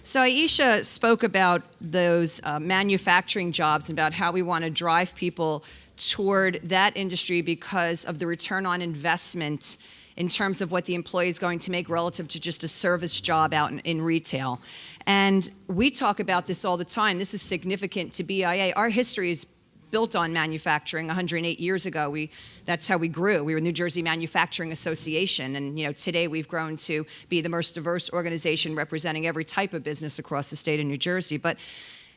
So Aisha spoke about those manufacturing jobs, about how we want to drive people toward that industry because of the return on investment in terms of what the employee is going to make relative to just a service job out in retail. And we talk about this all the time. This is significant to BIA. Our history is built on manufacturing. 108 years ago, that's how we grew. We were New Jersey Manufacturing Association, and today we've grown to be the most diverse organization representing every type of business across the state of New Jersey. But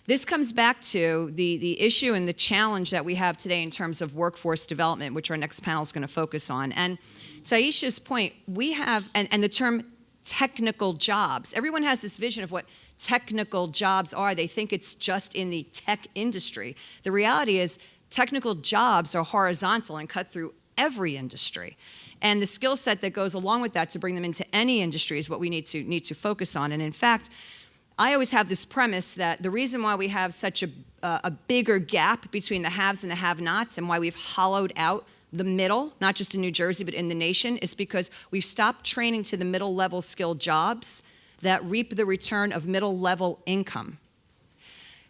this comes back to the issue and the challenge that we have today in terms of workforce development, which our next panel is going to focus on. And to Aisha's point, we have, and the term technical jobs. Everyone has this vision of what technical jobs are. They think it's just in the tech industry. The reality is technical jobs are horizontal and cut through every industry. And the skill set that goes along with that to bring them into any industry is what we need to focus on. And in fact, I always have this premise that the reason why we have such a bigger gap between the haves and the have-nots, and why we've hollowed out the middle, not just in New Jersey, but in the nation, is because we've stopped training to the middle-level skilled jobs that reap the return of middle-level income.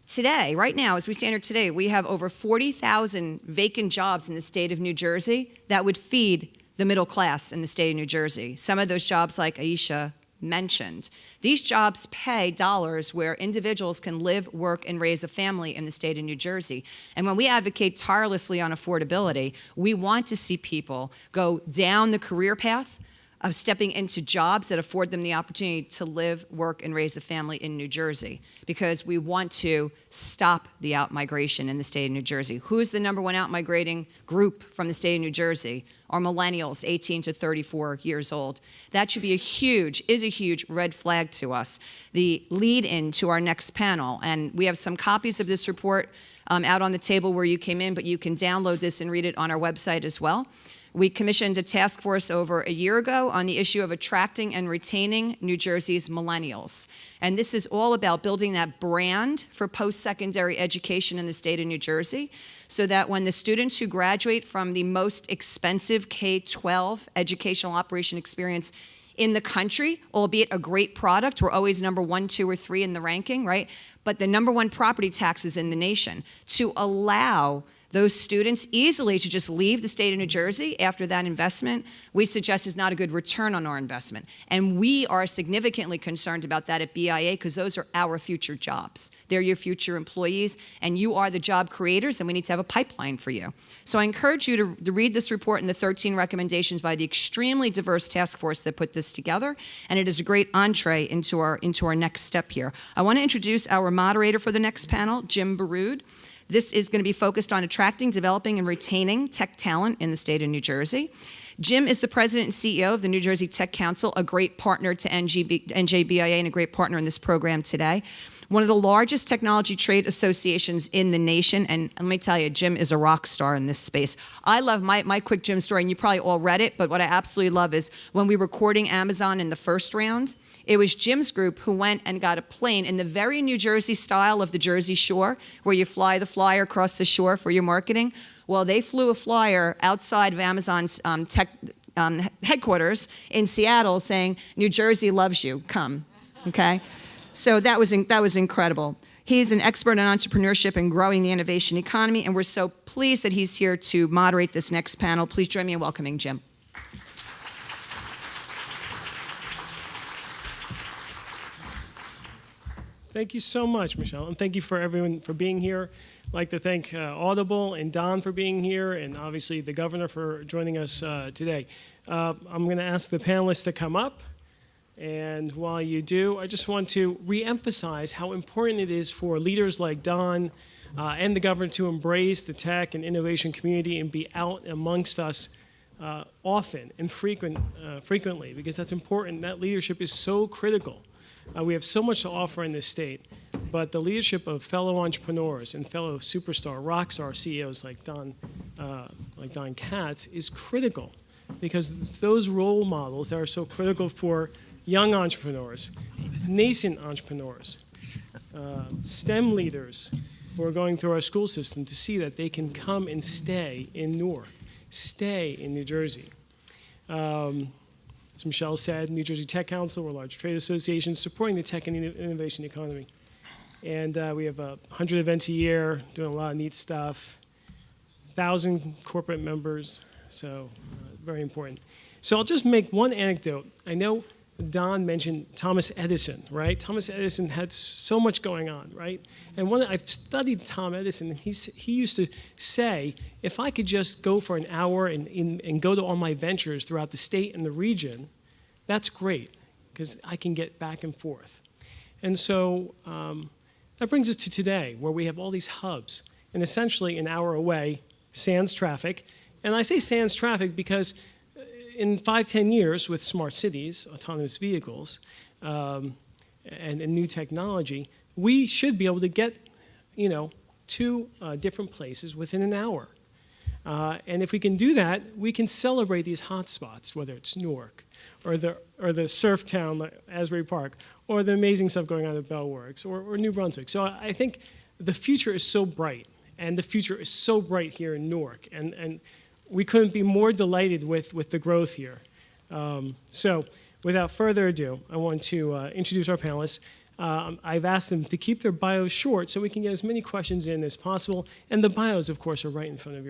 Today, right now, as we stand here today, we have over 40,000 vacant jobs in the state of New Jersey that would feed the middle class in the state of New Jersey. Some of those jobs, like Aisha mentioned. These jobs pay dollars where individuals can live, work, and raise a family in the state of New Jersey. And when we advocate tirelessly on affordability, we want to see people go down the career path of stepping into jobs that afford them the opportunity to live, work, and raise a family in New Jersey, because we want to stop the outmigration in the state of New Jersey. Who's the number one outmigrating group from the state of New Jersey? Are millennials, 18 to 34 years old. That should be a huge red flag to us. The lead in to our next panel, and we have some copies of this report out on the table where you came in, but you can download this and read it on our website as well. We commissioned a task force over a year ago on the issue of attracting and retaining New Jersey's millennials. And this is all about building that brand for post-secondary education in the state of New Jersey, so that when the students who graduate from the most expensive K-12 educational operation experience in the country, albeit a great product, we're always number 1, 2, or 3 in the ranking, right? But the number 1 property taxes in the nation, to allow those students easily to just leave the state of New Jersey after that investment, we suggest is not a good return on our investment. And we are significantly concerned about that at BIA, because those are our future jobs. They're your future employees, and you are the job creators, and we need to have a pipeline for you. So I encourage you to read this report and the 13 recommendations by the extremely diverse task force that put this together, and it is a great entree into our next step here. I want to introduce our moderator for the next panel, Jim Baroud. This is going to be focused on attracting, developing, and retaining tech talent in the state of New Jersey. Jim is the president and CEO of the New Jersey Tech Council, a great partner to NJBIA and a great partner in this program today. One of the largest technology trade associations in the nation, and let me tell you, Jim is a rock star in this space. I love my quick Jim story, and you probably all read it, but what I absolutely love is when we were courting Amazon in the first round, it was Jim's group who went and got a plane in the very New Jersey style of the Jersey Shore, where you fly the flyer across the shore for your marketing. Well, they flew a flyer outside of Amazon's tech headquarters in Seattle saying, "New Jersey loves you, come," okay? So that was incredible. He's an expert on entrepreneurship and growing the innovation economy, and we're so pleased that he's here to moderate this next panel. Please join me in welcoming Jim. Thank you so much, Michelle, and thank you for everyone for being here. I'd like to thank Audible and Don for being here, and obviously the governor for joining us today. I'm going to ask the panelists to come up, and while you do, I just want to reemphasize how important it is for leaders like Don and the governor to embrace the tech and innovation community and be out amongst us often and frequently, because that's important. That leadership is so critical. We have so much to offer in this state, but the leadership of fellow entrepreneurs and fellow superstar, rock star CEOs like Don Katz is critical, because it's those role models that are so critical for young entrepreneurs, nascent entrepreneurs, STEM leaders who are going through our school system to see that they can come and stay in Newark, stay in New Jersey. As Michelle said, New Jersey Tech Council, we're a large trade association supporting the tech and innovation economy. And we have 100 events a year, doing a lot of neat stuff, 1,000 corporate members, so very important. So I'll just make one anecdote. I know Don mentioned Thomas Edison, right? Thomas Edison had so much going on, right? And I've studied Tom Edison, and he used to say, if I could just go for an hour and go to all my ventures throughout the state and the region, that's great, because I can get back and forth. And so that brings us to today, where we have all these hubs, and essentially an hour away, sans traffic. And I say sans traffic because in 5-10 years, with smart cities, autonomous vehicles, and new technology, we should be able to get, to different places within an hour. And if we can do that, we can celebrate these hotspots, whether it's Newark, or the surf town like Asbury Park, or the amazing stuff going on at Bellworks, or New Brunswick. So I think the future is so bright, and the future is so bright here in Newark, and we couldn't be more delighted with the growth here. So without further ado, I want to introduce our panelists. I've asked them to keep their bios short so we can get as many questions in as possible. And the bios, of course, are right in front of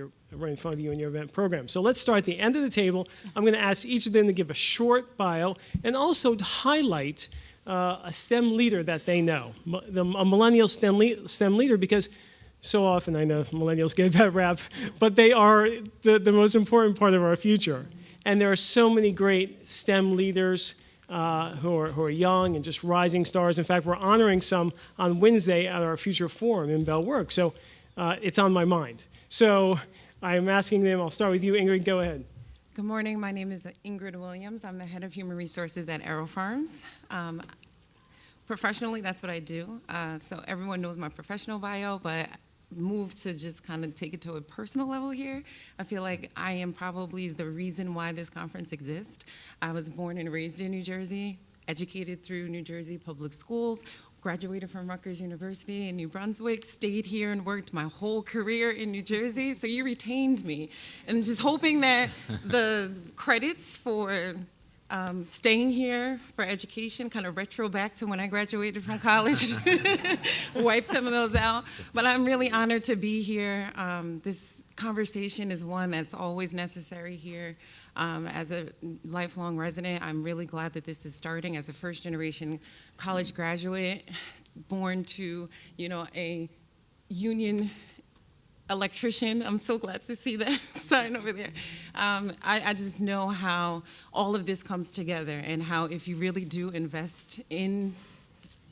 you in your event program. So let's start at the end of the table. I'm going to ask each of them to give a short bio and also to highlight a STEM leader that they know, a millennial STEM leader, because so often I know millennials get a bad rap, but they are the most important part of our future. And there are so many great STEM leaders who are young and just rising stars. In fact, we're honoring some on Wednesday at our Future Forum in Bellworks. So it's on my mind. So I'm asking them, I'll start with you, Ingrid, go ahead. Good morning, my name is Ingrid Williams. I'm the head of human resources at AeroFarms. Professionally, that's what I do. So everyone knows my professional bio, but moved to just kind of take it to a personal level here. I feel like I am probably the reason why this conference exists. I was born and raised in New Jersey, educated through New Jersey public schools, graduated from Rutgers University in New Brunswick, stayed here and worked my whole career in New Jersey, so you retained me. And just hoping that the credits for staying here for education kind of retro back to when I graduated from college, wipe some of those out. But I'm really honored to be here. This conversation is one that's always necessary here. As a lifelong resident, I'm really glad that this is starting. As a first-generation college graduate, born to, a union electrician. I'm so glad to see that sign over there. I just know how all of this comes together, and how if you really do invest in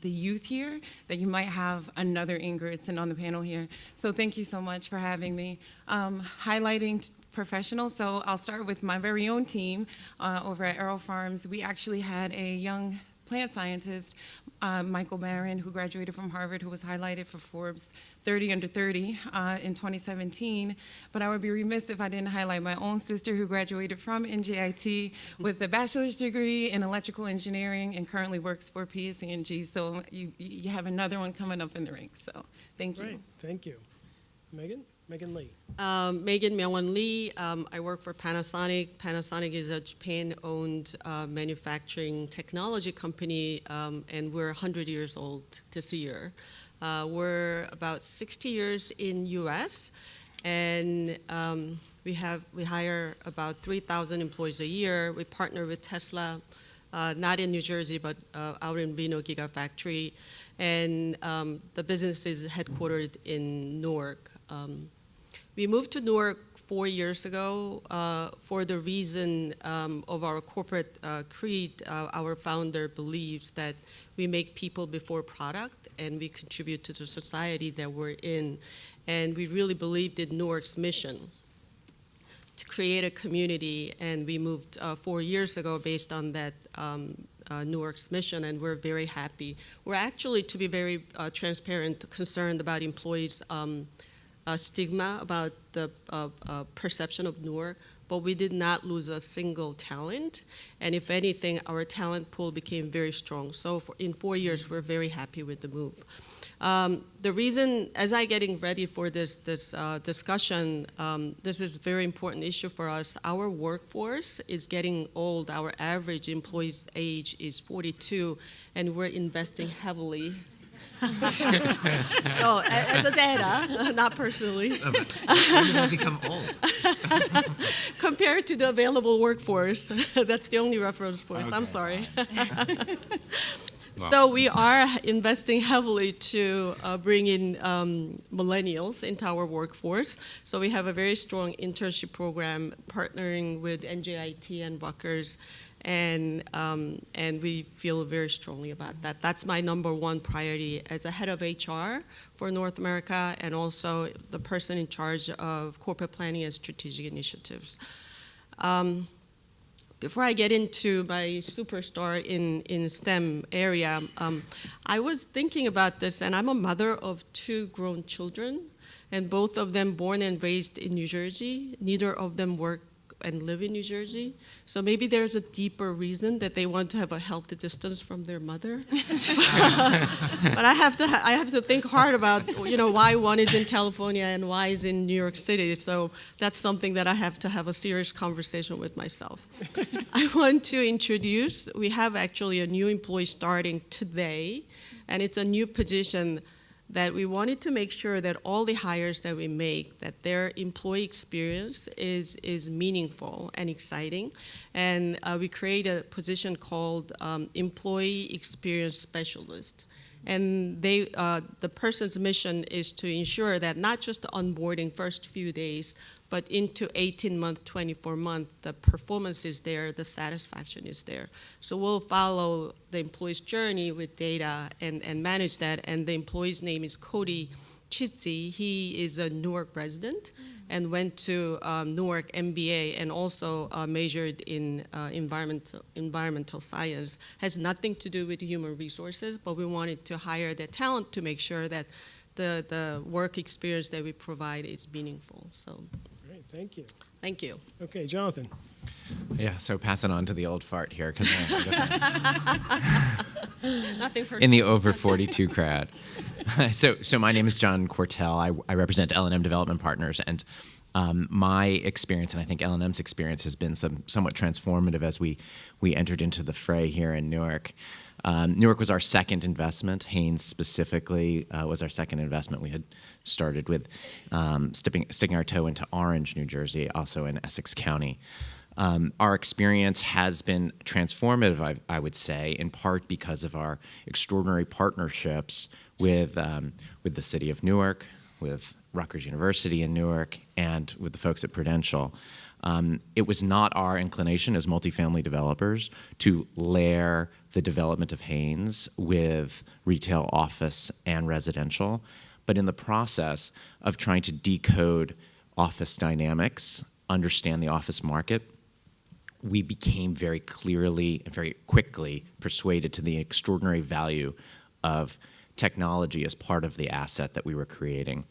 the youth here, that you might have another Ingrid sitting on the panel here. So thank you so much for having me. Highlighting professionals, so I'll start with my very own team over at AeroFarms. We actually had a young plant scientist, Michael Barron, who graduated from Harvard, who was highlighted for Forbes 30 Under 30 in 2017. But I would be remiss if I didn't highlight my own sister, who graduated from NJIT with a bachelor's degree in electrical engineering and currently works for PSE&G. So you have another one coming up in the ranks. So thank you. Great, thank you. Megan Lee. Megan Myung-won Lee. I work for Panasonic. Panasonic is a Japan-owned manufacturing technology company, and we're 100 years old this year. We're about 60 years in U.S., and we hire about 3,000 employees a year. We partner with Tesla, not in New Jersey, but out in Reno Gigafactory, and the business is headquartered in Newark. We moved to Newark 4 years ago for the reason of our corporate creed. Our founder believes that we make people before product, and we contribute to the society that we're in. And we really believed in Newark's mission to create a community, and we moved 4 years ago based on that Newark's mission, and we're very happy. We're actually, to be very transparent, concerned about employees' stigma about the perception of Newark, but we did not lose a single talent. And if anything, our talent pool became very strong. So in 4 years, we're very happy with the move. The reason, as I getting ready for this discussion, this is a very important issue for us. Our workforce is getting old. Our average employee's age is 42, and we're investing heavily. Oh, as a data, not personally. When did I become old? Compared to the available workforce, that's the only reference point. I'm sorry. So we are investing heavily to bring in millennials into our workforce. So we have a very strong internship program partnering with NJIT and Rutgers, and we feel very strongly about that. That's my number one priority as a head of HR for North America, and also the person in charge of corporate planning and strategic initiatives. Before I get into my superstar in STEM area, I was thinking about this, and I'm a mother of 2 grown children, and both of them born and raised in New Jersey. Neither of them work and live in New Jersey. So maybe there's a deeper reason that they want to have a healthy distance from their mother. But I have to think hard about, why one is in California and why is in New York City. So that's something that I have to have a serious conversation with myself. I want to introduce, we have actually a new employee starting today, and it's a new position that we wanted to make sure that all the hires that we make, that their employee experience is meaningful and exciting. And we create a position called Employee Experience Specialist. And the person's mission is to ensure that not just the onboarding first few days, but into 18-month, 24-month, the performance is there, the satisfaction is there. So we'll follow the employee's journey with data and manage that. And the employee's name is Cody Chitzi. He is a Newark resident and went to Newark MBA and also majored in environmental science. Has nothing to do with human resources, but we wanted to hire that talent to make sure that the work experience that we provide is meaningful. So. Great, thank you. Thank you. Okay, Jonathan. Yeah, so pass it on to the old fart here, because Nothing personal. in the over 42 crowd. So my name is John Quartel. I represent L&M Development Partners, and my experience, and I think L&M's experience, has been somewhat transformative as we entered into the fray here in Newark. Newark was our second investment. Haynes specifically was our second investment. We had started with sticking our toe into Orange, New Jersey, also in Essex County. Our experience has been transformative, I would say, in part because of our extraordinary partnerships with the city of Newark, with Rutgers University in Newark, and with the folks at Prudential. It was not our inclination as multifamily developers to layer the development of Haynes with retail, office, and residential, but in the process of trying to decode office dynamics, understand the office market, we became very clearly and very quickly persuaded to the extraordinary value of technology as part of the asset that we were creating.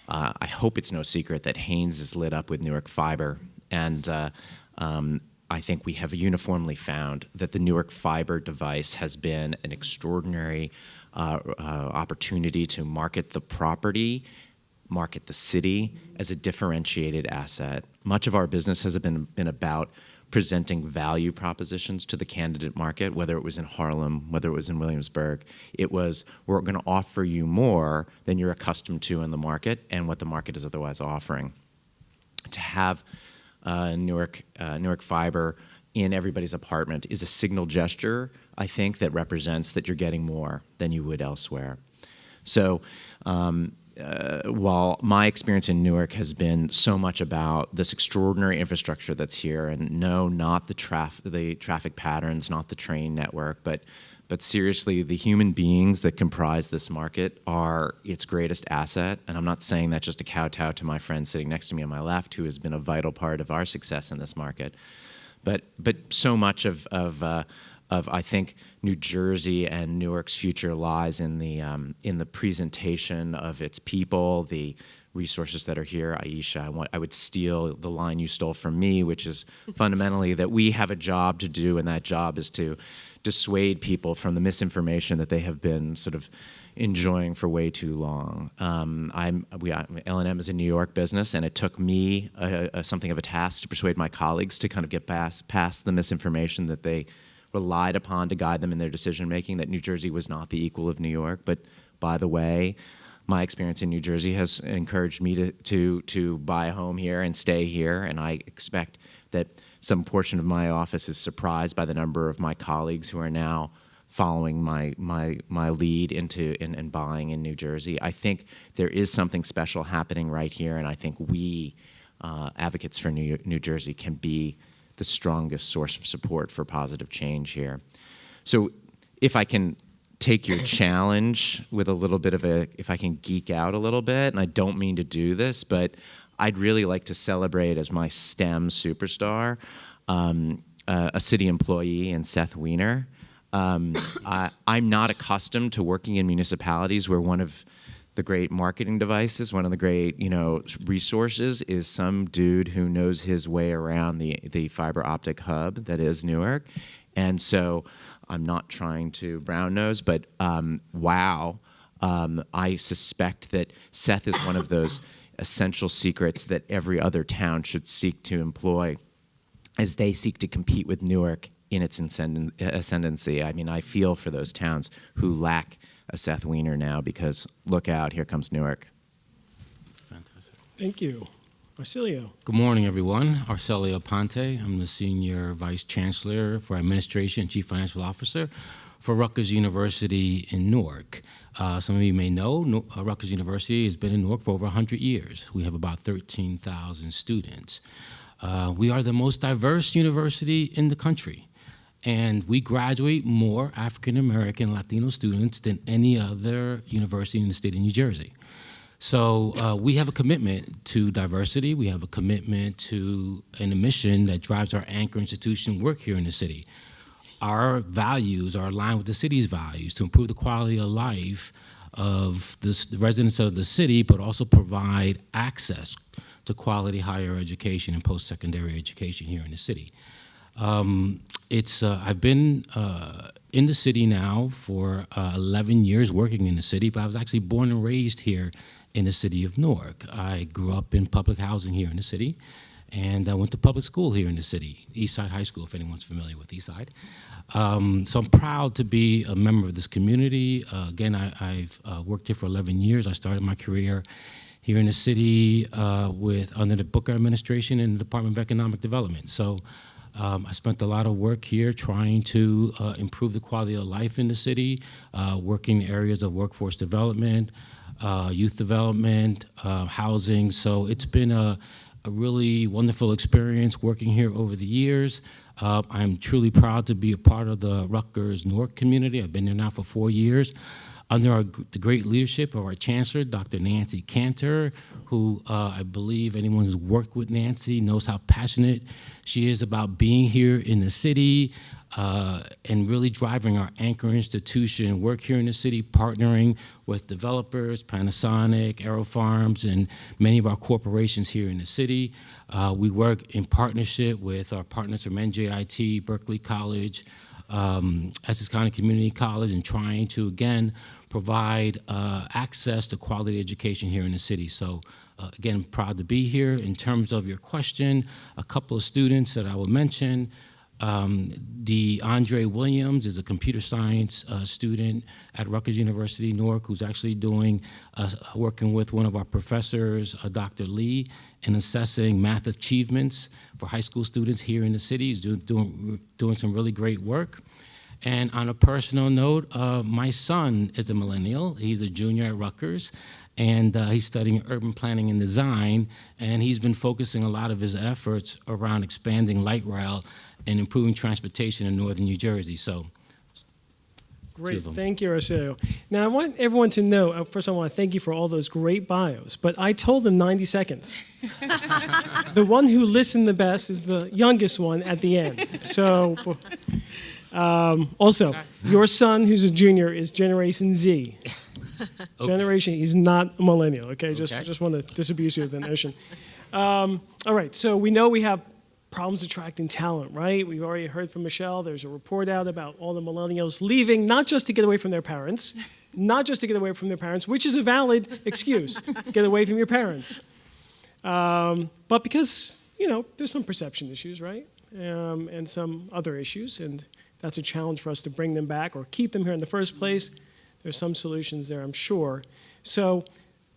I hope it's no secret that Haynes is lit up with Newark fiber, and I think we have uniformly found that the Newark fiber device has been an extraordinary opportunity to market the property, market the city as a differentiated asset. Much of our business has been about presenting value propositions to the candidate market, whether it was in Harlem, whether it was in Williamsburg. It was, we're going to offer you more than you're accustomed to in the market and what the market is otherwise offering. To have Newark fiber in everybody's apartment is a signal gesture, I think, that represents that you're getting more than you would elsewhere. So while my experience in Newark has been so much about this extraordinary infrastructure that's here, and no, not the traffic patterns, not the train network, but seriously, the human beings that comprise this market are its greatest asset. And I'm not saying that just to kowtow to my friend sitting next to me on my left, who has been a vital part of our success in this market. But so much of I think New Jersey and Newark's future lies in the presentation of its people, the resources that are here. Aisha, I would steal the line you stole from me, which is fundamentally that we have a job to do, and that job is to dissuade people from the misinformation that they have been sort of enjoying for way too long. L&M is a New York business, and it took me something of a task to persuade my colleagues to kind of get past the misinformation that they relied upon to guide them in their decision making, that New Jersey was not the equal of New York. But by the way, my experience in New Jersey has encouraged me to buy a home here and stay here, and I expect that some portion of my office is surprised by the number of my colleagues who are now following my lead into and buying in New Jersey. I think there is something special happening right here, and I think we, advocates for New Jersey, can be the strongest source of support for positive change here. So if I can take your challenge with a little bit of if I can geek out a little bit, and I don't mean to do this, but I'd really like to celebrate as my STEM superstar, a city employee in Seth Wiener. I'm not accustomed to working in municipalities where one of the great marketing devices, one of the great resources is some dude who knows his way around the fiber optic hub that is Newark. And so I'm not trying to brown nose, but wow, I suspect that Seth is one of those essential secrets that every other town should seek to employ as they seek to compete with Newark in its ascendancy. I mean, I feel for those towns who lack a Seth Wiener now, because look out, here comes Newark. Fantastic. Thank you. Arcelio. Good morning, everyone. Arcelio Ponte. I'm the Senior Vice Chancellor for Administration and Chief Financial Officer for Rutgers University in Newark. Some of you may know Rutgers University has been in Newark for over 100 years. We have about 13,000 students. We are the most diverse university in the country, and we graduate more African American Latino students than any other university in the state of New Jersey. So we have a commitment to diversity. We have a commitment to a mission that drives our anchor institution work here in the city. Our values are aligned with the city's values to improve the quality of life of the residents of the city, but also provide access to quality higher education and post-secondary education here in the city. I've been in the city now for 11 years working in the city, but I was actually born and raised here in the city of Newark. I grew up in public housing here in the city, and I went to public school here in the city, Eastside High School, if anyone's familiar with Eastside. So I'm proud to be a member of this community. Again, I've worked here for 11 years. I started my career here in the city under the Booker administration in the Department of Economic Development. So I spent a lot of work here trying to improve the quality of life in the city, working in areas of workforce development, youth development, housing. So it's been a really wonderful experience working here over the years. I'm truly proud to be a part of the Rutgers Newark community. I've been there now for 4 years. Under the great leadership of our Chancellor, Dr. Nancy Cantor, who I believe anyone who's worked with Nancy knows how passionate she is about being here in the city and really driving our anchor institution, work here in the city, partnering with developers, Panasonic, Aerofarms, and many of our corporations here in the city. We work in partnership with our partners from NJIT, Berkeley College, Essex County Community College, and trying to, again, provide access to quality education here in the city. So, again, proud to be here. In terms of your question, a couple of students that I will mention. Ingrid Williams is a computer science student at Rutgers University, Newark, who's actually working with one of our professors, Dr. Lee, in assessing math achievements for high school students here in the city. He's doing some really great work. And on a personal note, my son is a millennial. He's a junior at Rutgers, and he's studying urban planning and design, and he's been focusing a lot of his efforts around expanding light rail and improving transportation in northern New Jersey. So, Great, thank you, Arcelio. Now, I want everyone to know, first of all, I want to thank you for all those great bios, but I told them 90 seconds. The one who listened the best is the youngest one at the end. So, also, your son, who's a junior, is Generation Z. Okay. Generation, he's not a millennial, okay? Just want to disabuse you of that notion. All right, so we know we have problems attracting talent, right? We've already heard from Michelle. There's a report out about all the millennials leaving, not just to get away from their parents, which is a valid excuse, get away from your parents. But because, there's some perception issues, right? And some other issues, and that's a challenge for us to bring them back or keep them here in the first place. There's some solutions there, I'm sure. So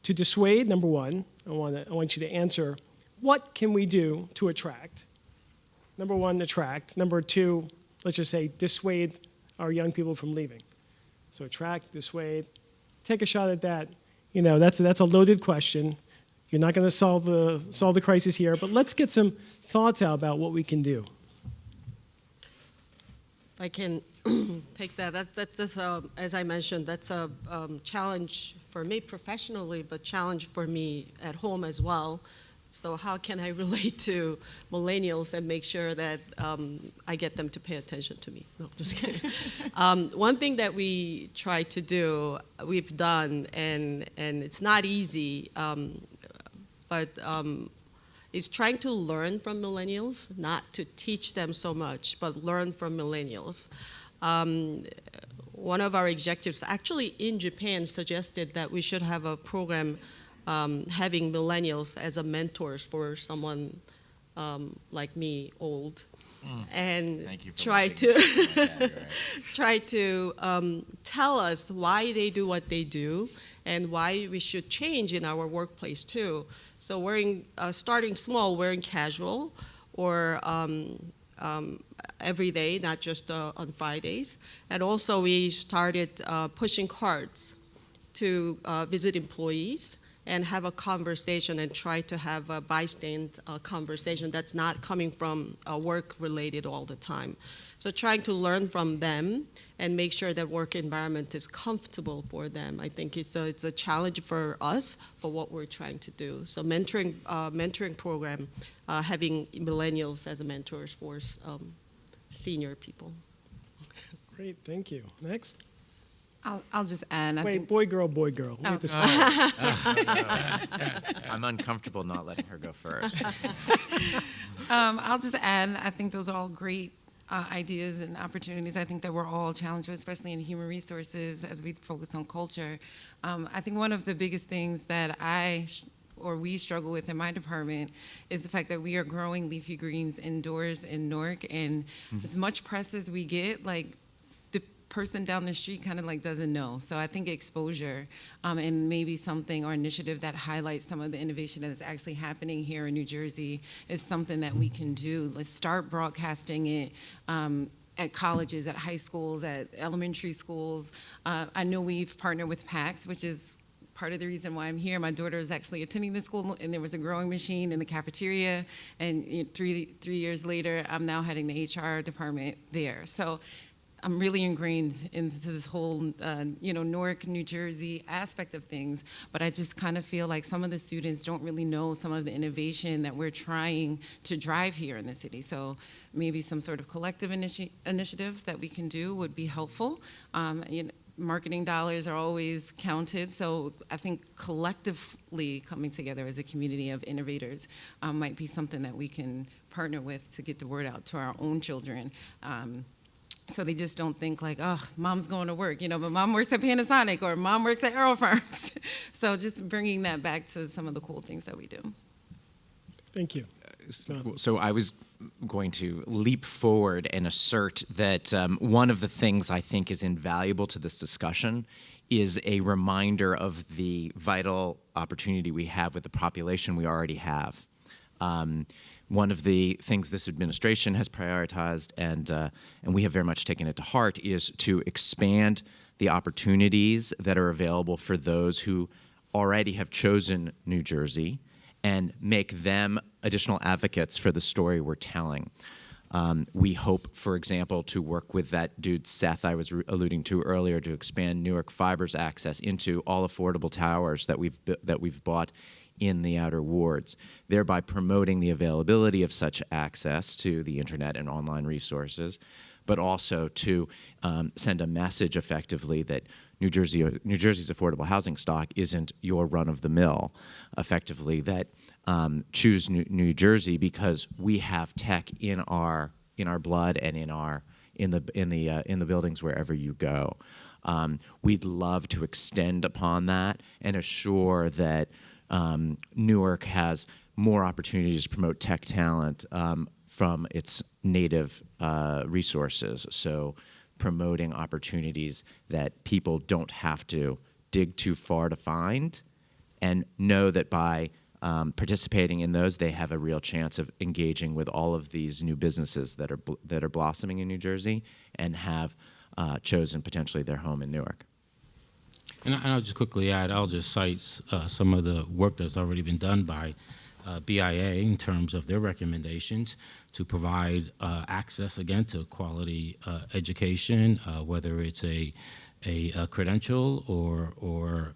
to dissuade, number one, I want you to answer, what can we do to attract? Number one, attract. Number two, let's just say dissuade our young people from leaving. So attract, dissuade. Take a shot at that. That's a loaded question. You're not going to solve the crisis here, but let's get some thoughts out about what we can do. If I can take that, that's as I mentioned, that's a challenge for me professionally, but challenge for me at home as well. So how can I relate to millennials and make sure that I get them to pay attention to me? No, just kidding. One thing that we try to do, we've done, and it's not easy, but is trying to learn from millennials, not to teach them so much, but learn from millennials. One of our executives, actually in Japan, suggested that we should have a program having millennials as a mentors for someone like me, old, and try to tell us why they do what they do and why we should change in our workplace too. So starting small, wearing casual or every day, not just on Fridays. And also we started pushing cards to visit employees and have a conversation and try to have a bystand conversation that's not coming from work related all the time. So trying to learn from them and make sure that work environment is comfortable for them. I think it's a challenge for us for what we're trying to do. So mentoring program, having millennials as a mentors for senior people. Great, thank you. Next. I'll just add. Wait, boy, girl, boy, girl. Oh. I'm uncomfortable not letting her go first. I'll just add, I think those are all great ideas and opportunities. I think that we're all challenged with, especially in human resources as we focus on culture. I think one of the biggest things that we struggle with in my department is the fact that we are growing leafy greens indoors in Newark, and as much press as we get, the person down the street kind of doesn't know. So I think exposure and maybe something or initiative that highlights some of the innovation that is actually happening here in New Jersey is something that we can do. Let's start broadcasting it at colleges, at high schools, at elementary schools. I know we've partnered with PAX, which is part of the reason why I'm here. My daughter is actually attending this school, and there was a growing machine in the cafeteria, and 3 years later, I'm now heading the HR department there. So I'm really ingrained into this whole, Newark, New Jersey aspect of things, but I just kind of feel like some of the students don't really know some of the innovation that we're trying to drive here in the city. So maybe some sort of collective initiative that we can do would be helpful. Marketing dollars are always counted, so I think collectively coming together as a community of innovators might be something that we can partner with to get the word out to our own children. So they just don't think mom's going to work, but mom works at Panasonic or mom works at Aerofarms. So just bringing that back to some of the cool things that we do. Thank you. So I was going to leap forward and assert that one of the things I think is invaluable to this discussion is a reminder of the vital opportunity we have with the population we already have. One of the things this administration has prioritized, and we have very much taken it to heart, is to expand the opportunities that are available for those who already have chosen New Jersey and make them additional advocates for the story we're telling. We hope, for example, to work with that dude Seth I was alluding to earlier to expand Newark Fiber's access into all affordable towers that we've bought in the outer wards, thereby promoting the availability of such access to the internet and online resources, but also to send a message effectively that New Jersey's affordable housing stock isn't your run-of-the-mill, effectively, that choose New Jersey because we have tech in our blood and in the buildings wherever you go. We'd love to extend upon that and assure that Newark has more opportunities to promote tech talent from its native resources. So promoting opportunities that people don't have to dig too far to find, and know that by participating in those, they have a real chance of engaging with all of these new businesses that are blossoming in New Jersey and have chosen potentially their home in Newark. And I'll just quickly add, I'll just cite some of the work that's already been done by BIA in terms of their recommendations to provide access, again, to quality education, whether it's a credential or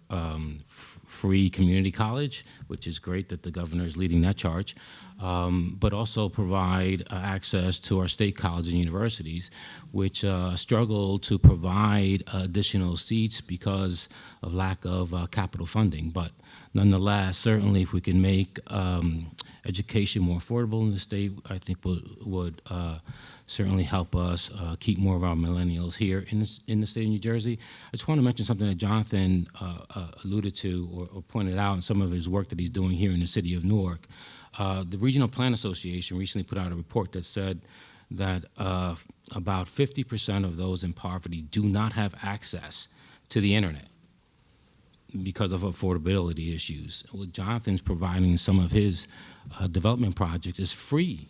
free community college, which is great that the governor is leading that charge, but also provide access to our state colleges and universities, which struggle to provide additional seats because of lack of capital funding. But nonetheless, certainly if we can make education more affordable in the state, I think would certainly help us keep more of our millennials here in the state of New Jersey. I just want to mention something that Jonathan alluded to or pointed out in some of his work that he's doing here in the city of Newark. The Regional Plan Association recently put out a report that said that about 50% of those in poverty do not have access to the internet because of affordability issues. What Jonathan's providing in some of his development projects is free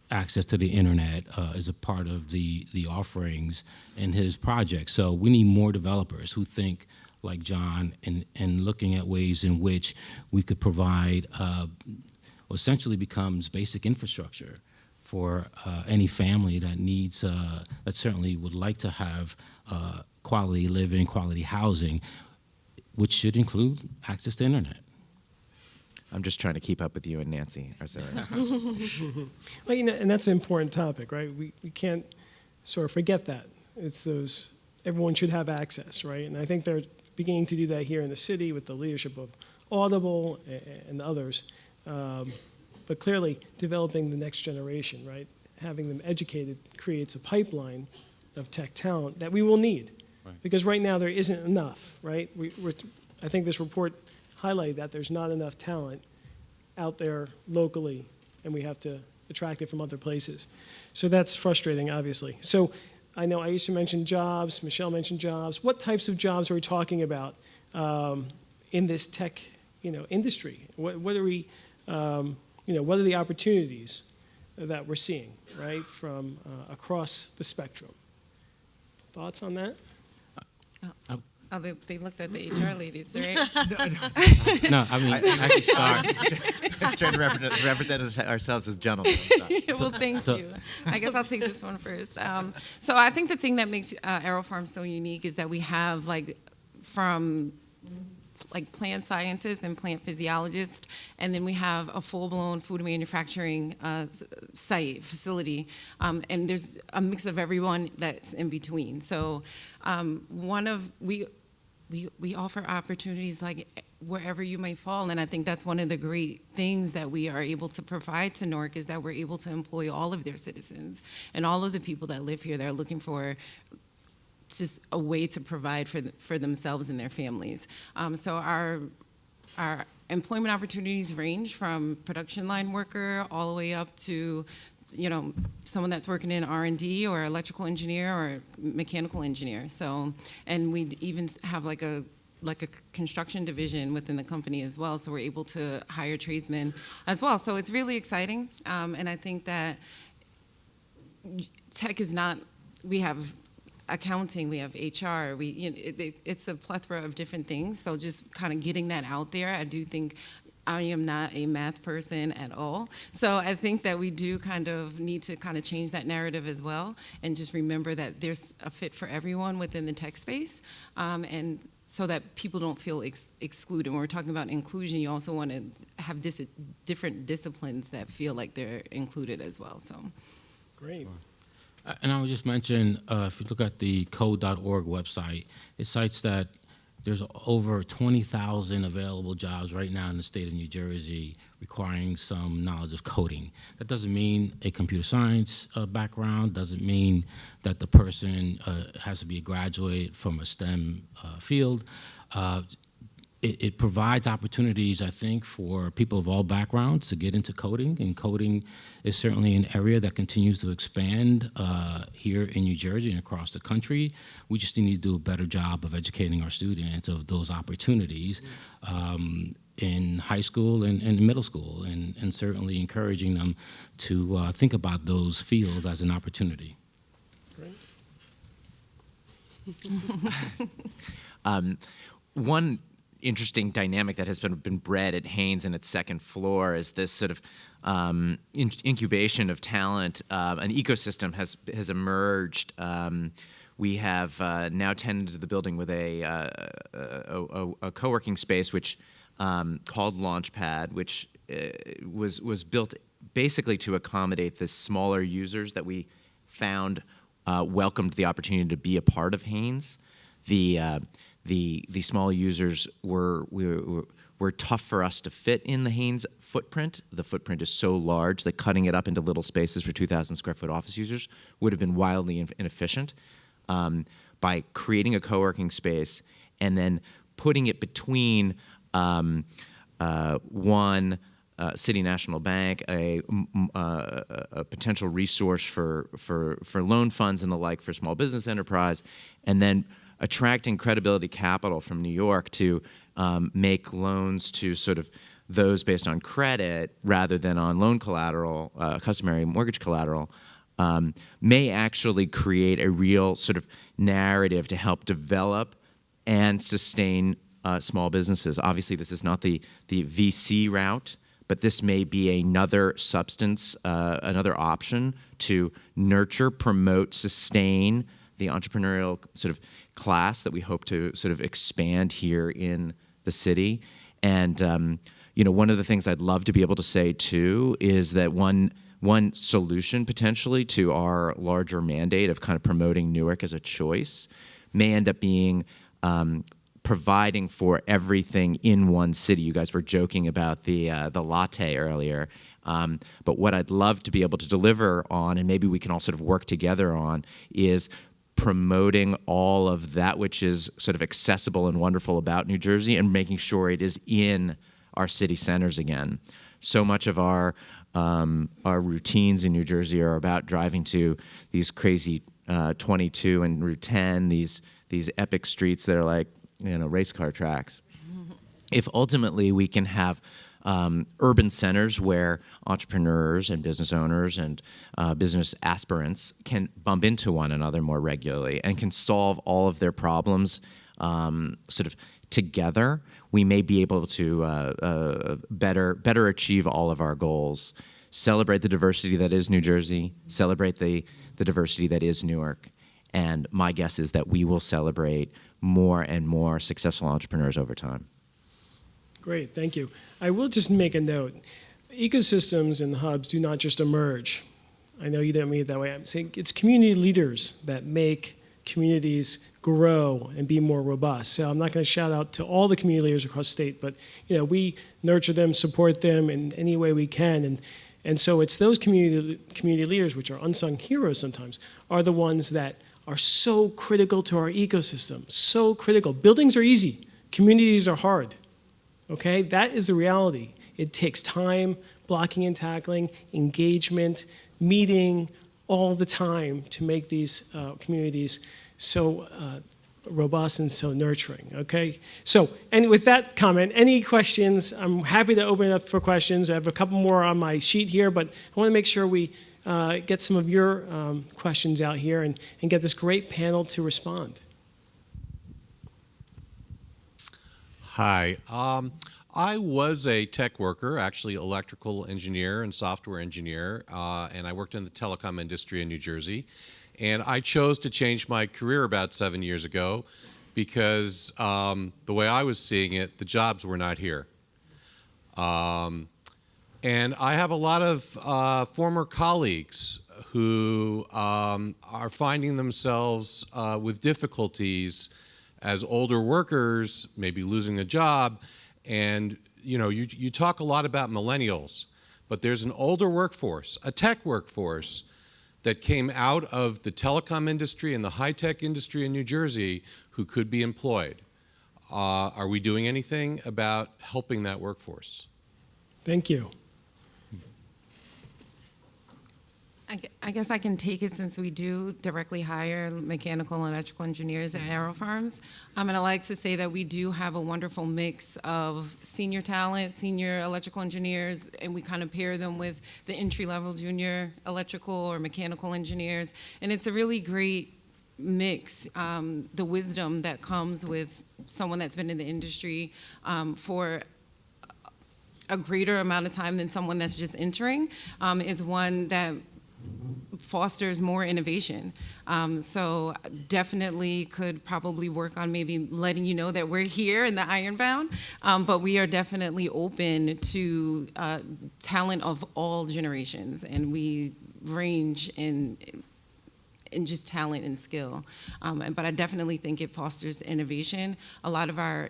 access to the internet as a part of the offerings in his project. So we need more developers who think like John and looking at ways in which we could provide what essentially becomes basic infrastructure for any family that needs, that certainly would like to have quality living, quality housing, which should include access to internet. I'm just trying to keep up with you and Nancy. Well, and that's an important topic, right? We can't sort of forget that. It's those, everyone should have access, right? And I think they're beginning to do that here in the city with the leadership of Audible and others. But clearly, developing the next generation, right? Having them educated creates a pipeline of tech talent that we will need. Right. Because right now there isn't enough, right? I think this report highlighted that there's not enough talent out there locally, and we have to attract it from other places. So that's frustrating, obviously. So I know Aisha mentioned jobs, Michelle mentioned jobs. What types of jobs are we talking about in this tech, industry? What are we, what are the opportunities that we're seeing, right, from across the spectrum? Thoughts on that? Oh, they looked at the HR ladies, right? No, I mean, I can start. Trying to represent ourselves as gentlemen. Well, thank you. I guess I'll take this one first. So I think the thing that makes AeroFarm so unique is that we have from plant scientists and plant physiologists, and then we have a full-blown food manufacturing facility, and there's a mix of everyone that's in between. So we offer opportunities wherever you may fall, and I think that's one of the great things that we are able to provide to Newark is that we're able to employ all of their citizens and all of the people that live here that are looking for just a way to provide for themselves and their families. So our employment opportunities range from production line worker all the way up to someone that's working in R&D or electrical engineer or mechanical engineer. So, and we even have like a construction division within the company as well. So we're able to hire tradesmen as well. So it's really exciting. And I think that tech is not, we have accounting, we have HR, it's a plethora of different things. So just kind of getting that out there, I do think I am not a math person at all. So I think that we do kind of need to kind of change that narrative as well and just remember that there's a fit for everyone within the tech space, and so that people don't feel excluded. When we're talking about inclusion, you also want to have different disciplines that feel like they're included as well. So, great. And I would just mention, if you look at the code.org website, it cites that there's over 20,000 available jobs right now in the state of New Jersey requiring some knowledge of coding. That doesn't mean a computer science background, doesn't mean that the person has to be a graduate from a STEM field. It provides opportunities, I think, for people of all backgrounds to get into coding, and coding is certainly an area that continues to expand here in New Jersey and across the country. We just need to do a better job of educating our students of those opportunities in high school and middle school, and certainly encouraging them to think about those fields as an opportunity. One interesting dynamic that has been bred at Haynes in its second floor is this sort of incubation of talent. An ecosystem has emerged. We have now tenanted the building with a co-working space which called Launchpad, which was built basically to accommodate the smaller users that we found welcomed the opportunity to be a part of Haynes. The small users were tough for us to fit in the Haynes footprint. The footprint is so large that cutting it up into little spaces for 2,000 square foot office users would have been wildly inefficient. By creating a co-working space and then putting it between one City National Bank, a potential resource for loan funds and the like for small business enterprise, and then attracting credibility capital from New York to make loans to sort of those based on credit rather than on loan collateral, customary mortgage collateral, may actually create a real sort of narrative to help develop and sustain small businesses. Obviously, this is not the VC route, but this may be another substance, another option to nurture, promote, sustain the entrepreneurial sort of class that we hope to sort of expand here in the city. And one of the things I'd love to be able to say too is that one solution potentially to our larger mandate of kind of promoting Newark as a choice may end up being providing for everything in one city. You guys were joking about the latte earlier. But what I'd love to be able to deliver on, and maybe we can all sort of work together on, is promoting all of that which is sort of accessible and wonderful about New Jersey and making sure it is in our city centers again. So much of our routines in New Jersey are about driving to these crazy 22 and Route 10, these epic streets that are like, race car tracks. If ultimately we can have urban centers where entrepreneurs and business owners and business aspirants can bump into one another more regularly and can solve all of their problems sort of together, we may be able to better achieve all of our goals. Celebrate the diversity that is New Jersey, celebrate the diversity that is Newark, and my guess is that we will celebrate more and more successful entrepreneurs over time. Great, thank you. I will just make a note. Ecosystems and hubs do not just emerge. I know you didn't mean it that way. I'm saying it's community leaders that make communities grow and be more robust. So I'm not going to shout out to all the community leaders across the state, but we nurture them, support them in any way we can. And so it's those community leaders, which are unsung heroes sometimes, are the ones that are so critical to our ecosystem, so critical. Buildings are easy. Communities are hard. Okay, that is the reality. It takes time, blocking and tackling, engagement, meeting all the time to make these communities so robust and so nurturing, okay? So, and with that comment, any questions? I'm happy to open it up for questions. I have a couple more on my sheet here, but I want to make sure we get some of your questions out here and get this great panel to respond. Hi. I was a tech worker, actually electrical engineer and software engineer, and I worked in the telecom industry in New Jersey. And I chose to change my career about 7 years ago because the way I was seeing it, the jobs were not here. And I have a lot of former colleagues who are finding themselves with difficulties as older workers, maybe losing a job. And you talk a lot about millennials, but there's an older workforce, a tech workforce, that came out of the telecom industry and the high-tech industry in New Jersey who could be employed. Are we doing anything about helping that workforce? Thank you. I guess I can take it since we do directly hire mechanical and electrical engineers at aero firms. And I like to say that we do have a wonderful mix of senior talent, senior electrical engineers, and we kind of pair them with the entry-level junior electrical or mechanical engineers. And it's a really great mix, the wisdom that comes with someone that's been in the industry for a greater amount of time than someone that's just entering is one that fosters more innovation. So definitely could probably work on maybe letting you know that we're here in the Ironbound, but we are definitely open to talent of all generations, and we range in just talent and skill. But I definitely think it fosters innovation. A lot of our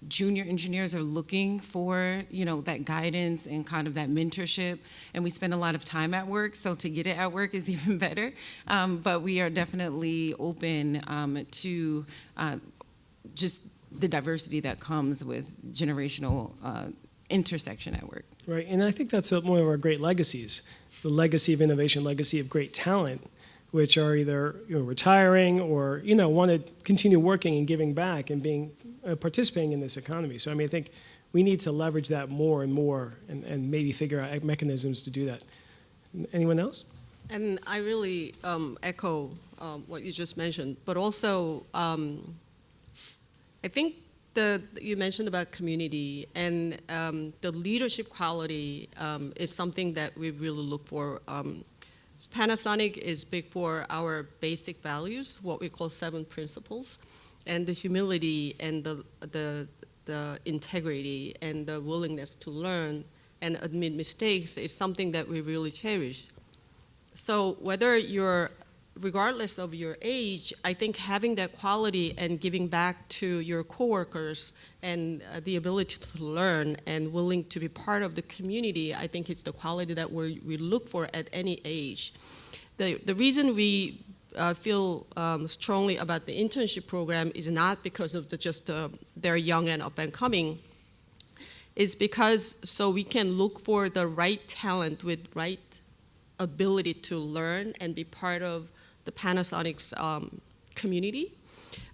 junior engineers are looking for, that guidance and kind of that mentorship, and we spend a lot of time at work, so to get it at work is even better. But we are definitely open to just the diversity that comes with generational intersection at work. Right, and I think that's one of our great legacies, the legacy of innovation, legacy of great talent, which are either retiring or want to continue working and giving back and being participating in this economy. So I think we need to leverage that more and more, and maybe figure out mechanisms to do that. Anyone else? And I really echo what you just mentioned, but also I think you mentioned about community, and the leadership quality is something that we really look for. Panasonic is big for our basic values, what we call 7 principles, and the humility and the integrity and the willingness to learn and admit mistakes is something that we really cherish. So regardless of your age, I think having that quality and giving back to your coworkers and the ability to learn and willing to be part of the community, I think it's the quality that we look for at any age. The reason we feel strongly about the internship program is not because of they're young and up and coming, is because so we can look for the right talent with right ability to learn and be part of the Panasonic's community.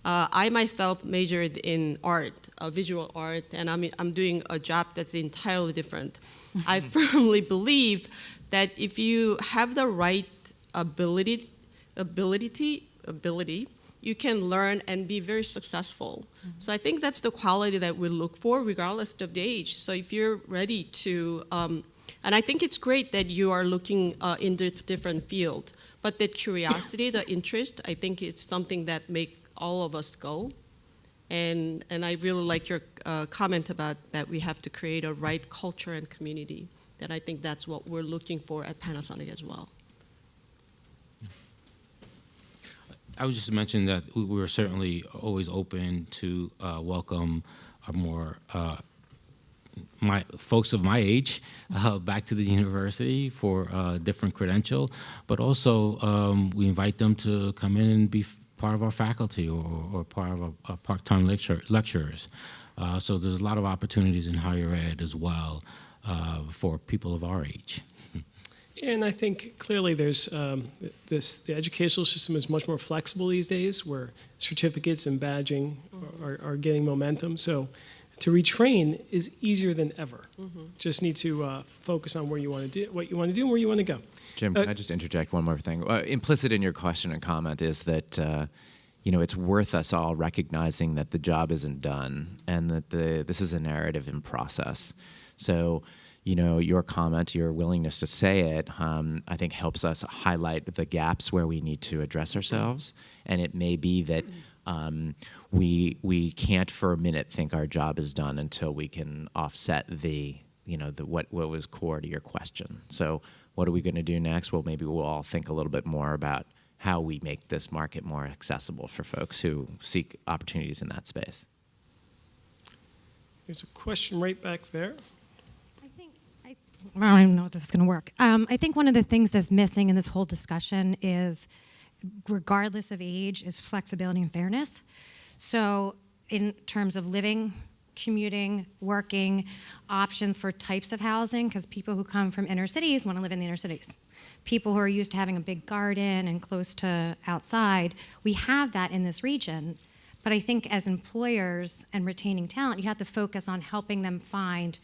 I myself majored in art, visual art, and I'm doing a job that's entirely different. I firmly believe that if you have the right ability, you can learn and be very successful. Mm-hmm. So I think that's the quality that we look for regardless of the age. So if you're ready to, and I think it's great that you are looking in the different field, but that curiosity, the interest, I think is something that make all of us go. And I really like your comment about that we have to create a right culture and community. That I think that's what we're looking for at Panasonic as well. I would just mention that we're certainly always open to welcome our more folks of my age back to the university for a different credential, but also we invite them to come in and be part of our faculty or part of our part-time lecturers. So there's a lot of opportunities in higher ed as well for people of our age. And I think clearly there's the educational system is much more flexible these days, where certificates and badging are getting momentum. So to retrain is easier than ever. Mm-hmm. Just need to focus on where you want to do, what you want to do, and where you want to go. Jim, can I just interject one more thing? Implicit in your question and comment is that it's worth us all recognizing that the job isn't done, and that this is a narrative in process. So, your comment, your willingness to say it, I think helps us highlight the gaps where we need to address ourselves. And it may be that we can't for a minute think our job is done until we can offset what was core to your question. So what are we going to do next? Well, maybe we'll all think a little bit more about how we make this market more accessible for folks who seek opportunities in that space. There's a question right back there. I don't even know if this is going to work. I think one of the things that's missing in this whole discussion is, regardless of age, is flexibility and fairness. So in terms of living, commuting, working, options for types of housing, because people who come from inner cities want to live in the inner cities. People who are used to having a big garden and close to outside, we have that in this region. But I think as employers and retaining talent, you have to focus on helping them find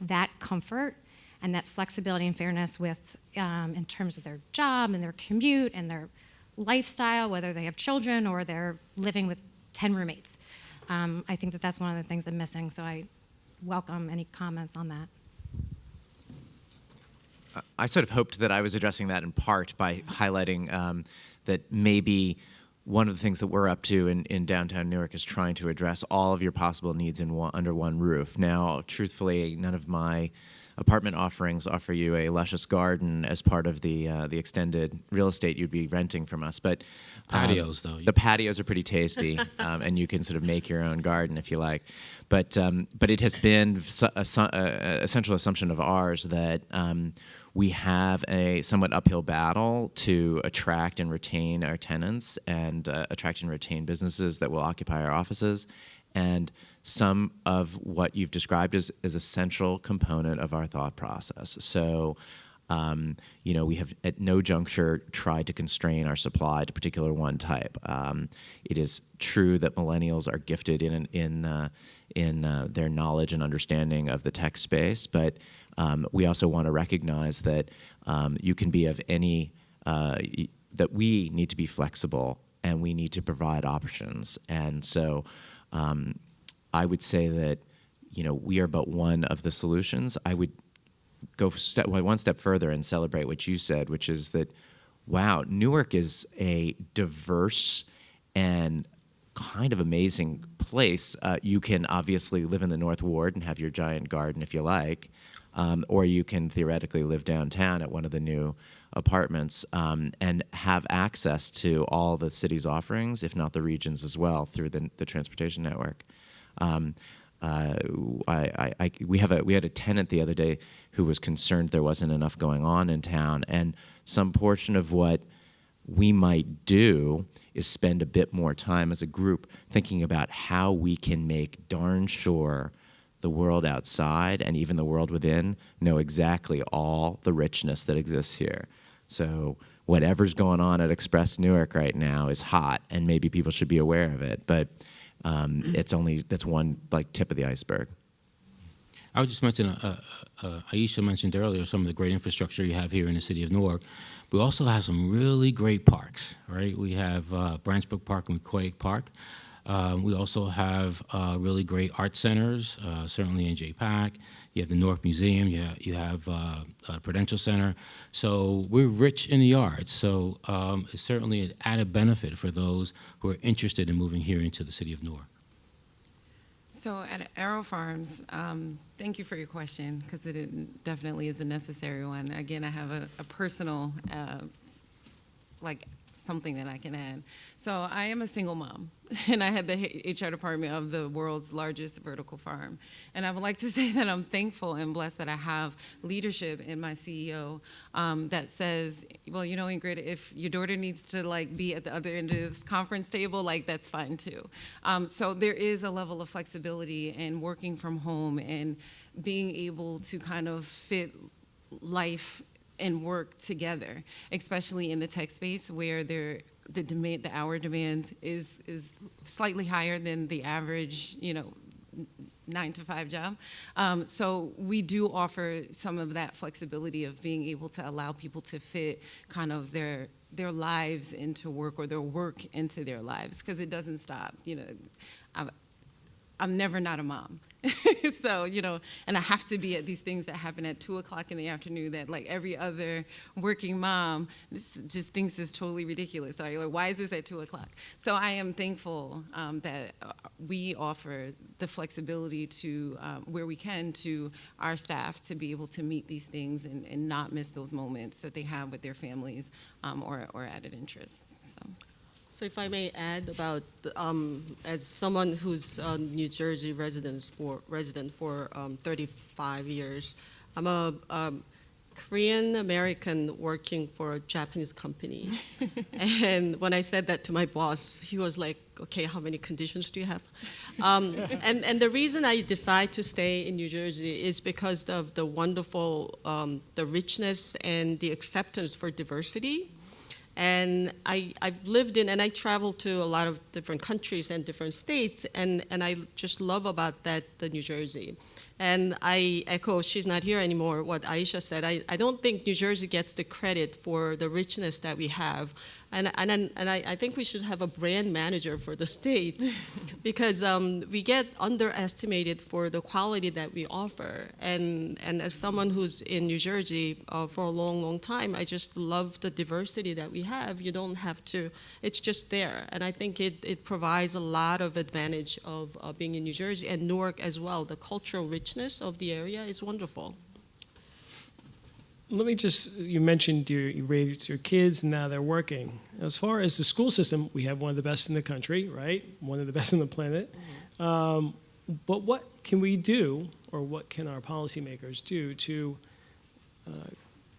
that comfort and that flexibility and fairness with, in terms of their job and their commute and their lifestyle, whether they have children or they're living with 10 roommates. I think that that's one of the things I'm missing, so I welcome any comments on that. I sort of hoped that I was addressing that in part by highlighting that maybe one of the things that we're up to in downtown Newark is trying to address all of your possible needs under one roof. Now, truthfully, none of my apartment offerings offer you a luscious garden as part of the extended real estate you'd be renting from us. But Patios, though. the patios are pretty tasty, and you can sort of make your own garden if you like. But it has been a central assumption of ours that we have a somewhat uphill battle to attract and retain our tenants and attract and retain businesses that will occupy our offices. And some of what you've described is a central component of our thought process. So, we have at no juncture tried to constrain our supply to particular one type. It is true that millennials are gifted in their knowledge and understanding of the tech space, but we also want to recognize that you can be of any, that we need to be flexible and we need to provide options. And so I would say that, we are but one of the solutions. I would go one step further and celebrate what you said, which is that, wow, Newark is a diverse and kind of amazing place. You can obviously live in the North Ward and have your giant garden if you like, or you can theoretically live downtown at one of the new apartments and have access to all the city's offerings, if not the regions as well, through the transportation network. We had a tenant the other day who was concerned there wasn't enough going on in town, and some portion of what we might do is spend a bit more time as a group thinking about how we can make darn sure the world outside and even the world within know exactly all the richness that exists here. So whatever's going on at Express Newark right now is hot, and maybe people should be aware of it, but that's one tip of the iceberg. I would just mention, Aisha mentioned earlier some of the great infrastructure you have here in the city of Newark. We also have some really great parks, right? We have Branchbrook Park and Quake Park. We also have really great art centers, certainly NJBIA. You have the Newark Museum. You have Prudential Center. So we're rich in the arts. So it's certainly an added benefit for those who are interested in moving here into the city of Newark. So at Arrow Farms, thank you for your question, because it definitely is a necessary one. Again, I have a personal, something that I can add. So I am a single mom, and I had the HR department of the world's largest vertical farm. And I would like to say that I'm thankful and blessed that I have leadership in my CEO that says, well, Ingrid, if your daughter needs to be at the other end of this conference table, that's fine too. So there is a level of flexibility in working from home and being able to kind of fit life and work together, especially in the tech space where the hour demand is slightly higher than the average, 9-to-5 job. So we do offer some of that flexibility of being able to allow people to fit kind of their lives into work or their work into their lives, because it doesn't stop. I'm never not a mom. So, and I have to be at these things that happen at 2 o'clock in the afternoon that like every other working mom just thinks is totally ridiculous. So you're like, why is this at 2 o'clock? So I am thankful that we offer the flexibility to, where we can, to our staff to be able to meet these things and not miss those moments that they have with their families or added interests. So if I may add about, as someone who's a New Jersey resident for 35 years, I'm a Korean American working for a Japanese company. And when I said that to my boss, he was like, okay, how many conditions do you have? And the reason I decided to stay in New Jersey is because of the wonderful, the richness and the acceptance for diversity. And I've lived in, and I traveled to a lot of different countries and different states, and I just love about that, the New Jersey. And I echo, she's not here anymore, what Aisha said. I don't think New Jersey gets the credit for the richness that we have. And I think we should have a brand manager for the state because we get underestimated for the quality that we offer. And as someone who's in New Jersey for a long, long time, I just love the diversity that we have. You don't have to, it's just there. And I think it provides a lot of advantage of being in New Jersey and Newark as well. The cultural richness of the area is wonderful. Let me just, you mentioned you raised your kids and now they're working. As far as the school system, we have one of the best in the country, right? One of the best on the planet. But what can we do, or what can our policymakers do to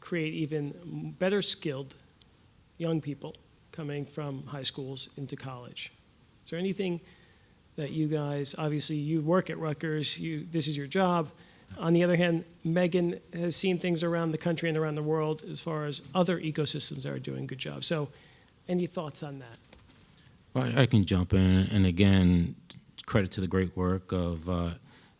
create even better skilled young people coming from high schools into college? Is there anything that you guys, obviously you work at Rutgers, this is your job. On the other hand, Megan has seen things around the country and around the world as far as other ecosystems that are doing a good job. So any thoughts on that? Well, I can jump in, and again, credit to the great work of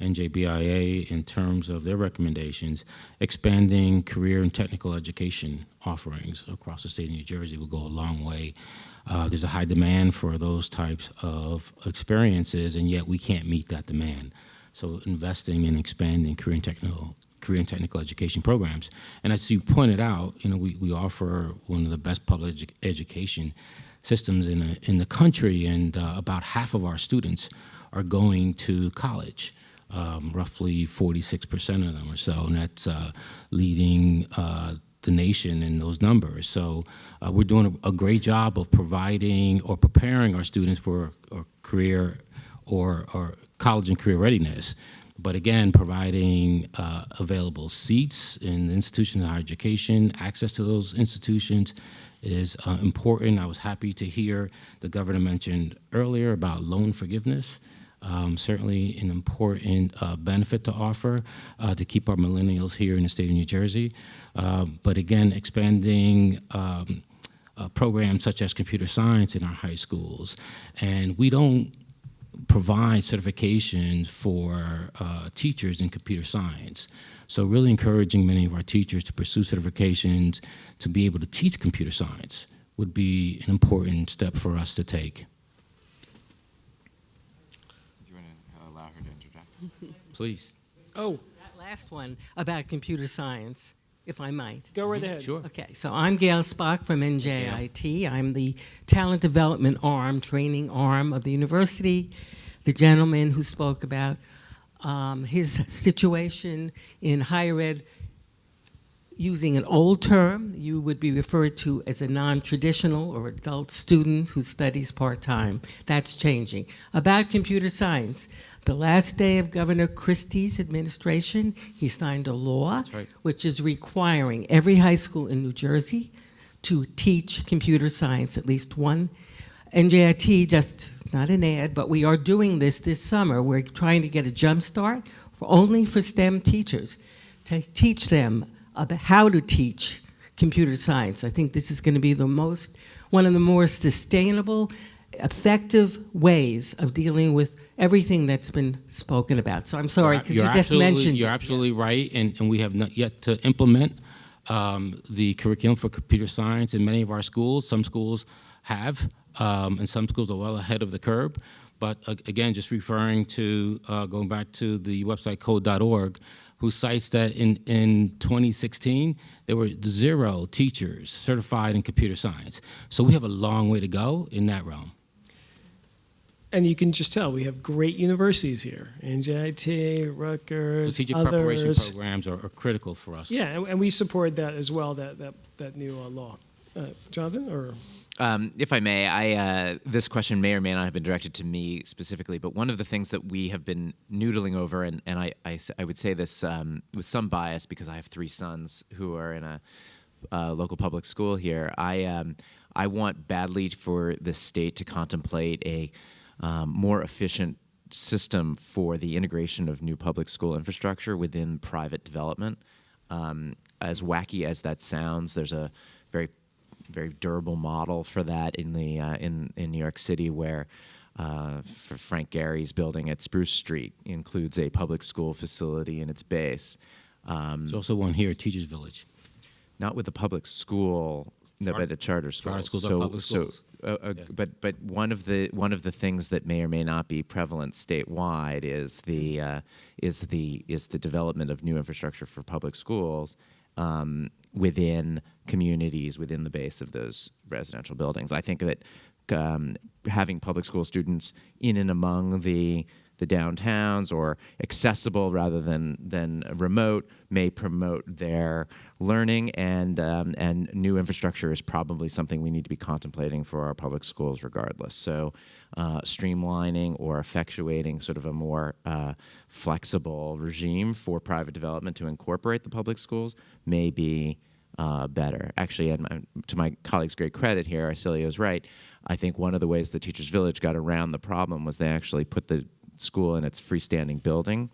NJBIA in terms of their recommendations. Expanding career and technical education offerings across the state of New Jersey will go a long way. There's a high demand for those types of experiences, and yet we can't meet that demand. So investing in expanding career and technical education programs. And as you pointed out, we offer one of the best public education systems in the country, and about half of our students are going to college. Roughly 46% of them or so, and that's leading the nation in those numbers. So we're doing a great job of providing or preparing our students for a career or college and career readiness, but again, providing available seats in institutions of higher education. Access to those institutions is important. I was happy to hear the governor mentioned earlier about loan forgiveness. Certainly an important benefit to offer to keep our millennials here in the state of New Jersey. But again, expanding programs such as computer science in our high schools. And we don't provide certifications for teachers in computer science. So really encouraging many of our teachers to pursue certifications to be able to teach computer science would be an important step for us to take. Do you want to allow her to interject? Please. Oh, That last one about computer science, if I might. go right ahead. Sure. Okay, so I'm Gail Spock from NJIT. I'm the talent development arm, training arm of the university. The gentleman who spoke about his situation in higher ed, using an old term, you would be referred to as a non-traditional or adult student who studies part-time. That's changing. About computer science, the last day of Governor Christie's administration, he signed a law right. which is requiring every high school in New Jersey to teach computer science, at least one. NJIT, just not an ad, but we are doing this summer. We're trying to get a jump start only for STEM teachers to teach them about how to teach computer science. I think this is going to be one of the more sustainable, effective ways of dealing with everything that's been spoken about. So I'm sorry, because you just mentioned. You're absolutely right, and we have not yet to implement the curriculum for computer science in many of our schools. Some schools have, and some schools are well ahead of the curve. But again, just referring to, going back to the website code.org, who cites that in 2016, there were 0 teachers certified in computer science. So we have a long way to go in that realm. And you can just tell we have great universities here. NJIT, Rutgers, The teacher preparation others. programs are critical for us. Yeah, and we support that as well, that new law. Jonathan, or? If I may, this question may or may not have been directed to me specifically, but one of the things that we have been noodling over, and I would say this with some bias because I have 3 sons who are in a local public school here. I want badly for the state to contemplate a more efficient system for the integration of new public school infrastructure within private development. As wacky as that sounds, there's a very durable model for that in the in New York City, where for Frank Gehry's building at Spruce Street includes a public school facility in its base. There's also one here at Teachers Village. Not with the public school, no, but the charter schools. Charter schools are public schools. But one of the things that may or may not be prevalent statewide is the development of new infrastructure for public schools within communities within the base of those residential buildings. I think that having public school students in and among the downtowns or accessible rather than remote may promote their learning, and new infrastructure is probably something we need to be contemplating for our public schools regardless. So streamlining or effectuating sort of a more flexible regime for private development to incorporate the public schools may be better. Actually, and to my colleague's great credit here, Arcilio's right. I think one of the ways the Teachers Village got around the problem was they actually put the school in its freestanding building,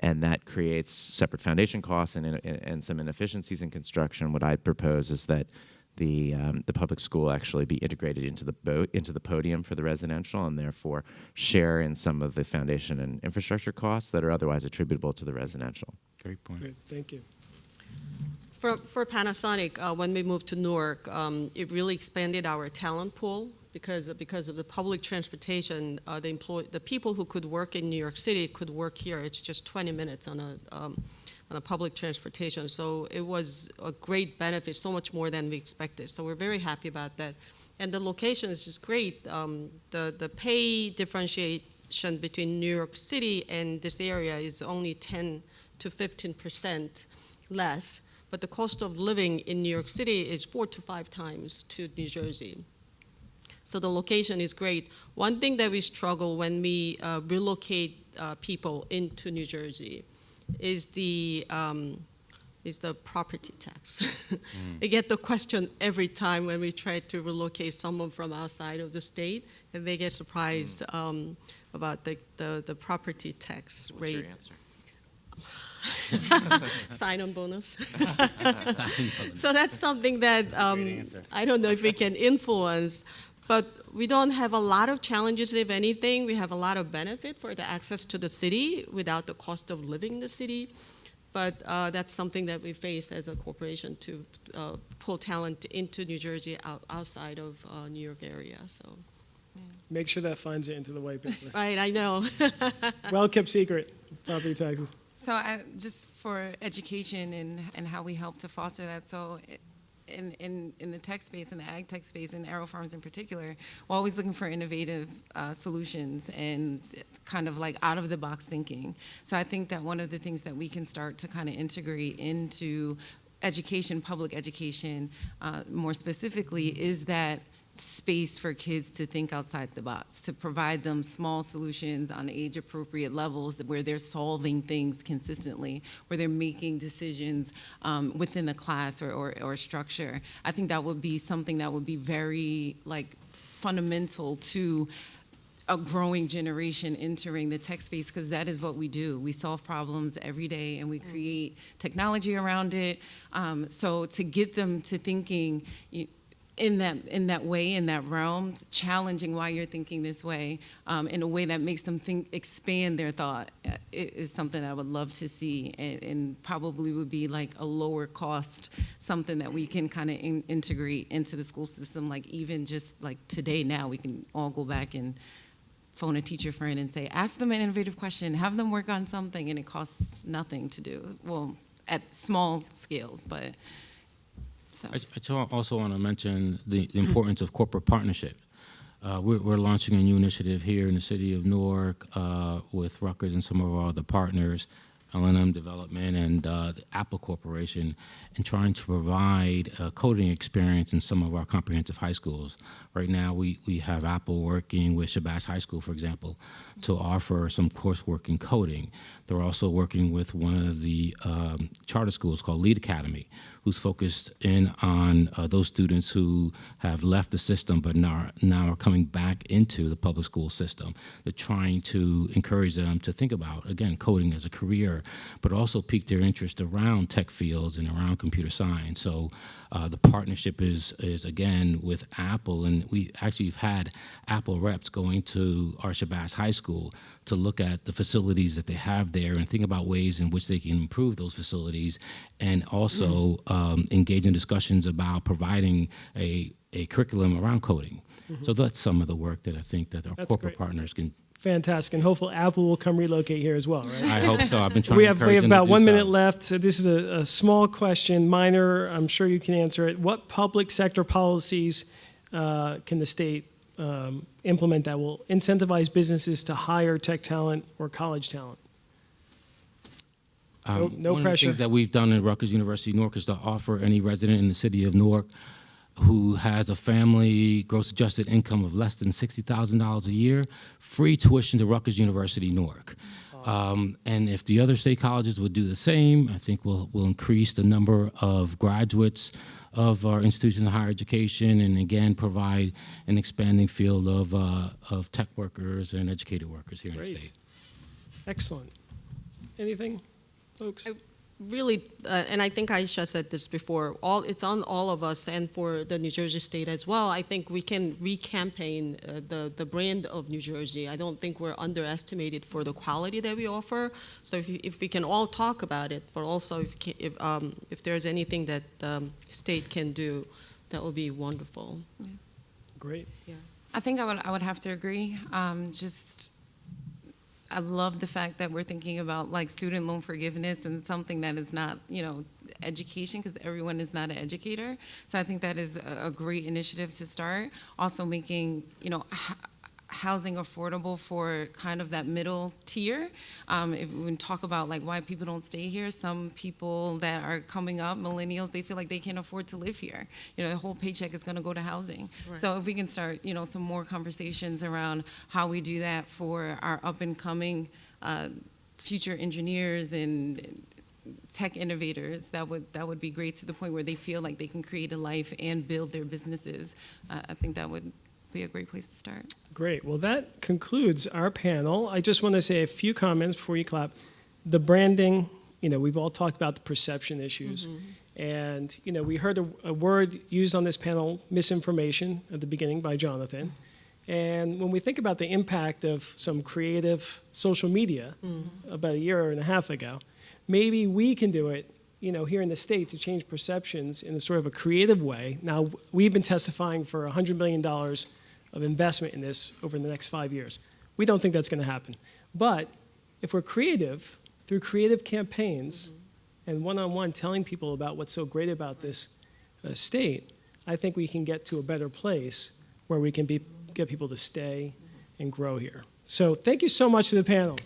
and that creates separate foundation costs and some inefficiencies in construction. What I'd propose is that the public school actually be integrated into the podium for the residential, and therefore share in some of the foundation and infrastructure costs that are otherwise attributable to the residential. Great point. Great, thank you. For Panasonic, when we moved to Newark, it really expanded our talent pool because of the public transportation. The people who could work in New York City could work here. It's just 20 minutes on a public transportation. So it was a great benefit, so much more than we expected. So we're very happy about that. And the location is just great. The pay differentiation between New York City and this area is only 10 to 15% less. But the cost of living in New York City is 4 to 5 times to New Jersey. So the location is great. One thing that we struggle when we relocate people into New Jersey is the property tax. We get the question every time when we try to relocate someone from outside of the state, and they get surprised about the property tax rate. What's your answer? Sign-on bonus. So that's something that I don't know if we can influence, but we don't have a lot of challenges. If anything, we have a lot of benefit for the access to the city without the cost of living in the city. But that's something that we face as a corporation to pull talent into New Jersey outside of New York area. So. Make sure that finds it into the white paper. Right, I know. Well kept secret, property taxes. So just for education and how we help to foster that, so in the tech space, in the ag tech space, in Arrow Farms in particular, we're always looking for innovative solutions and kind of like out-of-the-box thinking. So I think that one of the things that we can start to kind of integrate into education, public education, more specifically, is that space for kids to think outside the box, to provide them small solutions on age-appropriate levels where they're solving things consistently, where they're making decisions within the class or structure. I think that would be something that would be very fundamental to a growing generation entering the tech space, because that is what we do. We solve problems every day and we create technology around it. So to get them to thinking in that way, in that realm, challenging why you're thinking this way, in a way that makes them expand their thought, is something I would love to see, and probably would be like a lower cost, something that we can kind of integrate into the school system. Like even just like today now, we can all go back and phone a teacher friend and say, ask them an innovative question, have them work on something, and it costs nothing to do. Well, at small scales, but so. I also want to mention the importance of corporate partnership. We're launching a new initiative here in the city of Newark with Rutgers and some of our other partners, L&M Development and the Apple Corporation, and trying to provide a coding experience in some of our comprehensive high schools. Right now, we have Apple working with Shabazz High School, for example, to offer some coursework in coding. They're also working with one of the charter schools called Lead Academy, who's focused in on those students who have left the system but now are coming back into the public school system. They're trying to encourage them to think about, again, coding as a career, but also pique their interest around tech fields and around computer science. So the partnership is again with Apple, and we actually have had Apple reps going to our Shabazz High School to look at the facilities that they have there and think about ways in which they can improve those facilities, and also engage in discussions about providing a curriculum around coding. So that's some of the work that I think that our corporate partners can. Fantastic, and hopefully Apple will come relocate here as well, right? I hope so. I've been trying We to have encourage them to about do 1 minute so. left, so this is a small question, minor, I'm sure you can answer it. What public sector policies can the state implement that will incentivize businesses to hire tech talent or college talent? No One of the pressure. things that we've done at Rutgers University Newark is to offer any resident in the city of Newark who has a family gross adjusted income of less than $60,000 a year, free tuition to Rutgers University Newark. And if the other state colleges would do the same, I think we'll increase the number of graduates of our institutions of higher education, and again provide an expanding field of tech workers and educated workers here in the Great. state. Excellent. Anything, folks? Really, and I think Aisha said this before, it's on all of us, and for the New Jersey state as well. I think we can re-campaign the brand of New Jersey. I don't think we're underestimated for the quality that we offer. So if we can all talk about it, but also if there's anything that the state can do, that would be wonderful. Yeah. Great. Yeah. I think I would have to agree. I love the fact that we're thinking about like student loan forgiveness and something that is not, education, because everyone is not an educator. So I think that is a great initiative to start. Also making, housing affordable for kind of that middle tier. If we talk about like why people don't stay here, some people that are coming up, millennials, they feel like they can't afford to live here. The whole paycheck is going to go to housing. Right. So if we can start, some more conversations around how we do that for our up and coming future engineers and tech innovators, that would be great, to the point where they feel like they can create a life and build their businesses. I think that would be a great place to start. Great. Well, that concludes our panel. I just want to say a few comments before you clap. The branding, we've all talked about the perception issues. And, we heard a word used on this panel, misinformation, at the beginning by Jonathan. And when we think about the impact of some creative social media about a year and a half ago, maybe we can do it, here in the state, to change perceptions in a sort of a creative way. Now, we've been testifying for $100 million of investment in this over the next 5 years. We don't think that's going to happen. But if we're creative, through creative campaigns and one-on-one telling people about what's so great about this state, I think we can get to a better place where we can get people to stay and grow here. So thank you so much to the panel.